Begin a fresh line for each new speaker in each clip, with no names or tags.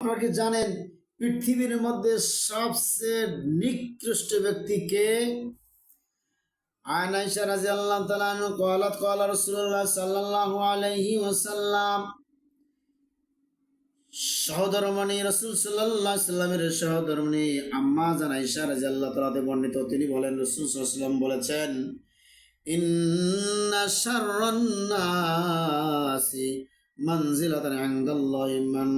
আপনারা কি জানেন পৃথিবীর মধ্যে সবচেয়ে নিকৃষ্ট ব্যক্তি কে? আন আয়েশা রাদিয়াল্লাহু তাআলা আনহা قالت قال رسول الله صلى الله عليه وسلم সহধর্মণী রাসূল সাল্লাল্লাহু আলাইহি সাল্লামের সহধর্মণী আম্মা জান আয়েশা রাদিয়াল্লাহু তাআলা বর্ণিত, তিনি বলেন রাসূল সাল্লাল্লাহু আলাইহি ওয়াসাল্লাম বলেছেন, ইন্না শাররান নাসি মানজিলাতান ইনদাল্লাহি মান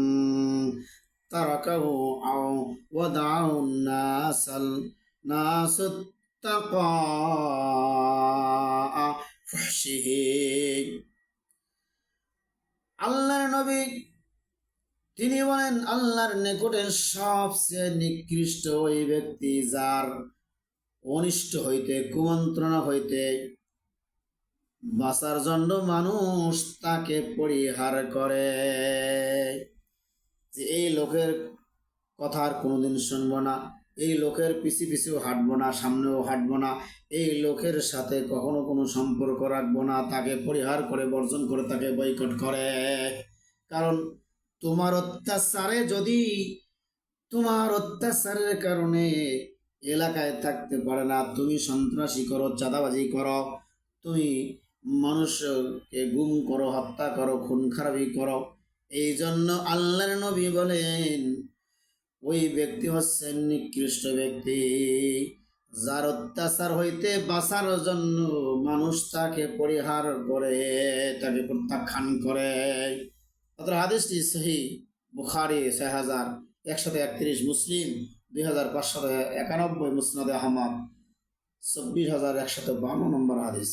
তারাকাহু আও ওয়াদাউ নাসুত তাকা ফুহশিহি। আল্লাহর নবী তিনি বলেন, আল্লাহর নিকটে সবচেয়ে নিকৃষ্ট ওই ব্যক্তি যার অনিষ্ট হইতে, কুমন্ত্রণা হইতে বাঁচার জন্য মানুষ তাকে পরিহার করে। যে এই লোকের কথা আর কোনোদিন শুনবো না, এই লোকের পিছু হাঁটবো না, সামনেও হাঁটবো না, এই লোকের সাথে কখনো কোনো সম্পর্ক রাখবো না, তাকে পরিহার করে, বর্জন করে, তাকে বয়কট করে। কারণ তোমার অত্যাচারের কারণে এলাকায় থাকতে পারে না, তুমি সন্ত্রাসী করো, চাঁদাবাজি করো, তুমি মানুষকে গুম করো, হত্যা করো, খুন খারাপি করো, এই জন্য আল্লাহর নবী বলেন ওই ব্যক্তি হচ্ছেন নিকৃষ্ট ব্যক্তি যার অত্যাচার হইতে বাঁচার জন্য মানুষ তাকে পরিহার করে, তাকে প্রত্যাখ্যান করে। হাদিসটি সহিহ বুখারী 6131, মুসলিম 2591, মুসনাদে আহমদ 24152 নম্বর হাদিস।